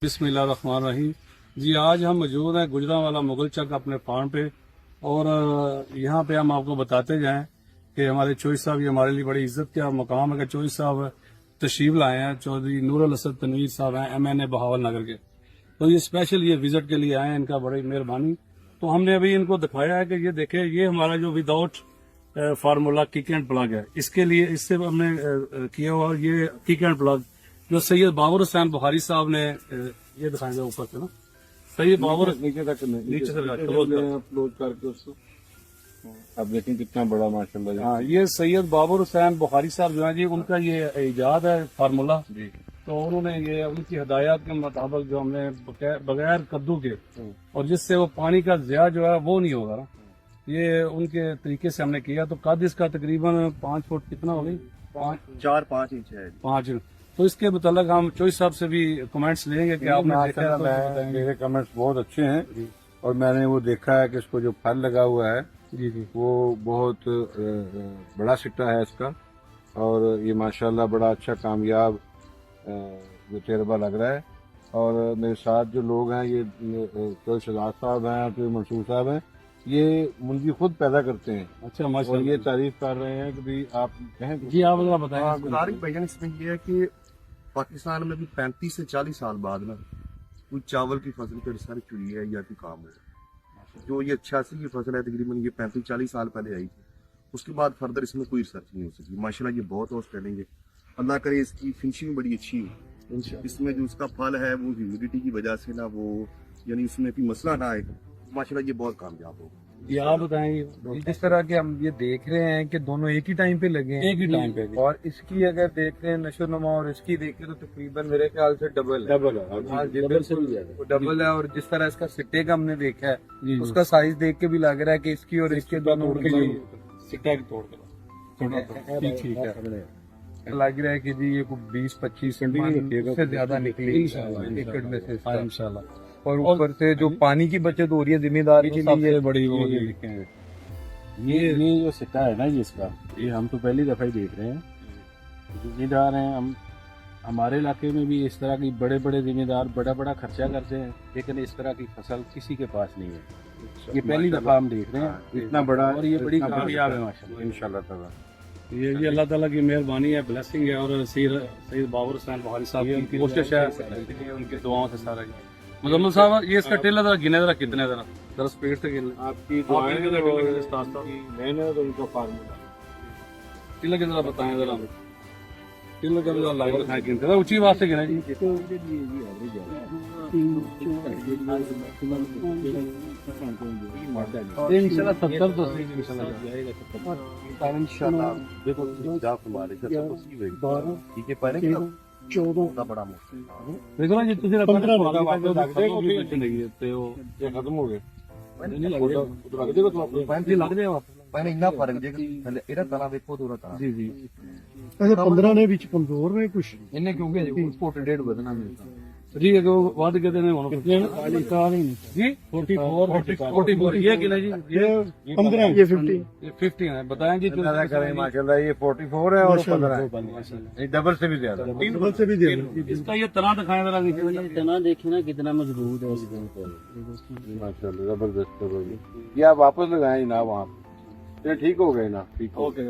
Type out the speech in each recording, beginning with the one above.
बिस्मिल्लाहिर्रहमानिर्रहीम। जी आज हम मौजूद हैं गुजरांवाला मुगल चक अपने फार्म पे, और यहाँ पे हम आपको बताते जाएं कि हमारे चौधरी साहब, ये हमारे लिए बड़ी इज्जत का मकाम है कि चौधरी साहब तशरीफ लाए हैं। चौधरी नूरुल असद तनवीर साहब हैं MNA बहावल नगर के, तो ये स्पेशल ये विजिट के लिए आए हैं। इनका बड़ी मेहरबानी। तो हमने अभी इनको दिखाया है कि ये देखें, ये हमारा जो without formula kick and plug है, इसके लिए इससे हमने किया हुआ ये किक एंड प्लग जो सैयद बाबर हुसैन बुखारी साहब ने ये दिखाएंगे ऊपर से ना, सैयद बाबर नीचे से अपलोड करके उसको अब देखें कितना बड़ा माशाल्लाह। हाँ, ये सैयद बाबर हुसैन बुखारी साहब जो है जी, उनका ये इजाद है फार्मूला। तो उन्होंने ये उनकी हदायत के मुताबिक जो हमने बगैर कद्दू के, और जिससे वो पानी का ज़िया जो है वो नहीं होगा ना, ये उनके तरीके से हमने किया। तो कद इसका तकरीबन 5 फुट कितना हो गई, 4-5 इंच है। 5 इंच। तो इसके मुताबिक हम चौधरी साहब से भी कमेंट्स लेंगे कि आपने देखा। मेरे कमेंट्स बहुत अच्छे हैं, और मैंने वो देखा है कि इसको जो फल लगा हुआ है जी वो बहुत बड़ा सिट्टा है इसका, और ये माशाल्लाह बड़ा अच्छा कामयाब जो तजर्बा लग रहा है। और मेरे साथ जो लोग हैं, ये चौधरी शहजाद साहब हैं, चौधरी मंसूर साहब हैं, ये मुर्गी खुद पैदा करते हैं। अच्छा, और माशाल्लाह। ये तारीफ कर रहे हैं कि भी आप कहें जी आप लोग बताएं। गुजारिश भाईजान इसमें ये है कि पाकिस्तान में भी 35 से 40 साल बाद ना कोई चावल की फसल की रिसर्च हुई है या कोई काम है। जो ये 86 की फसल है, तकरीबन ये 35-40 साल पहले आई थी। उसके बाद फर्दर इसमें कोई रिसर्च नहीं हो सकी। माशाल्लाह ये बहुत आउटस्टैंडिंग है। अल्लाह करे इसकी फिनिशिंग बड़ी अच्छी हो। इसमें जो उसका फल है वो ह्यूमिडिटी की वजह से ना वो यानी उसमें कोई मसला ना आए। माशाल्लाह ये बहुत कामयाब हो। ये आप बताएंगे। जिस तरह के हम ये देख रहे हैं कि दोनों एक ही टाइम पे लगे हैं, एक ही टाइम पे, और इसकी अगर देख रहे हैं नशो नमा और इसकी देखें तो तकरीबन मेरे ख्याल से डबल है। डबल से भी ज्यादा। डबल है। और जिस तरह इसका सिट्टे का हमने देखा है, जी। उसका साइज देख के भी लग रहा है कि इसकी और इसके दोनों सिक्का तोड़ के ठीक है। लग रहा है कि जी ये 20-25 सेंटीमीटर से ज्यादा निकली एकड़ में से इसका। इंशाल्लाह। और ऊपर से जो पानी की बचत हो रही है जिम्मेदारी के लिए, सबसे बड़ी वो ये जो सिक्का है ना जी, इसका ये हम तो पहली दफा ही देख रहे हैं। जिम्मेदार हैं हम, हमारे इलाके में भी इस तरह की बड़े बड़े जिम्मेदार बड़ा बड़ा खर्चा करते हैं, लेकिन इस तरह की फसल किसी के पास नहीं है। ये पहली दफा हम देख रहे हैं इतना बड़ा, और ये बड़ी कामयाब है माशाल्लाह। इंशाल्लाह ताला। ये अल्लाह ताला की मेहरबानी है, ब्लेसिंग है। और सैयद बाबर हुसैन बुखारी साहब की कोशिश है, उनकी दुआओं से सारा। मुजम्मिल साहब, ये इसका टिल्ला जरा गिने, जरा कितने, जरा स्पीड से गिने। आपकी मेहनत उनका फार्मूला टिल्ला कितना बताएं जरा, टिल्ला का जरा लाइव दिखाएं, गिनते ऊंची आवाज से गिने जी। इंशाल्लाह 70 तो सही इंशाल्लाह देखो जाप हमारे ठीक है पहले 14 का बड़ा देखो ना जी, ਤੁਸੀਂ 15 ਤੇ ਉਹ ये खत्म हो गए। ਨਹੀਂ ਲੱਗਦੇ ਕੋ ਤੁਹਾਨੂੰ 35 ਲੱਗਦੇ ਆ ਪਹਿਲੇ ਇੰਨਾ ਫਰਕ ਜੇ ਥੱਲੇ ਇਹਦਾ ਤਲਾ ਵੇਖੋ ਦੂਰਾ ਤਲਾ ਜੀ ਜੀ। ਅੱਛਾ 15 ਨੇ ਵਿੱਚ ਕਮਜ਼ੋਰ ਨੇ ਕੁਛ इन्हें क्योंकि फुट 1.5 ਵਧਣਾ मिलता जी अगर वाद कहते हैं उन्होंने कितने जी 44 ये कितना जी, ये 15 ये 50 ये 15 है। बताएं जी करें माशाल्लाह, ये 44 है और 15 है, ये डबल से भी ज्यादा। डबल से भी दे रहे इसका ये तना दिखाएं जरा, तना देखिए ना कितना मजबूत है। माशाल्लाह जबरदस्त जबरदस्त। ये आप वापस लगाए ना वहाँ पे, ठीक हो गए ना, ठीक। ओके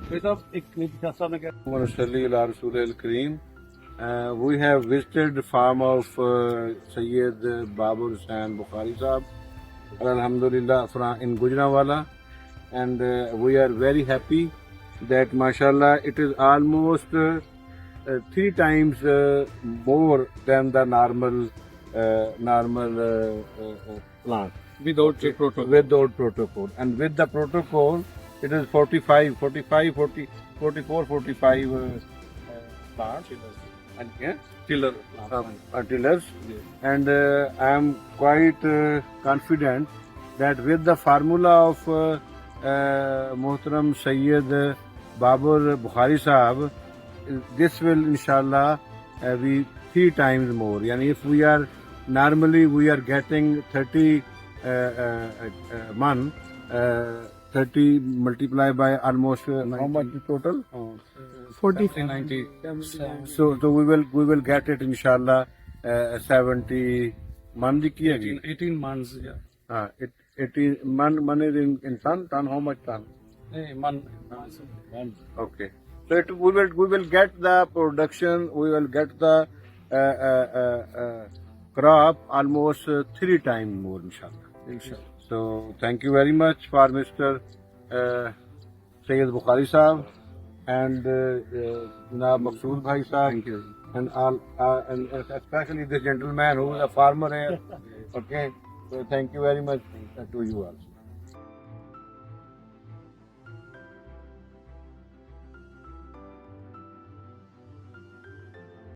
फिर साहब एक क्लिप साहब ने क्या सल्ली अला रसूलिल करीम। We have visited the farm of Sayyid Babur Hussain Bukhari Sahab, alhamdulillah, in Gujranwala, and we are very happy that mashallah it is almost 3 times more than the normal plant without protocol, and with the protocol it is 44, 45 plants. And tillers, and I am quite confident that with the formula of Muhtaram Sayyid Babur Bukhari Sahab, this will inshallah be 3 times more. Yani if we are normally we are getting 30 month, 30 multiplied by almost how much total? 40 90. So we will get it inshallah 70 man ਦੀ ਕੀ ਹੈਗੀ 18 months, yeah. ਹਾਂ 80 man is in ton how much ton? Hey, man. Okay. So we will get the production, we will get the crop almost 3 times more, inshallah. So thank you very much for Mr. Sayyid Bukhari Sahab and Janab Maqsood Bhai Sahab and all, and especially the gentleman who is a farmer here. Okay. So thank you very much to you all.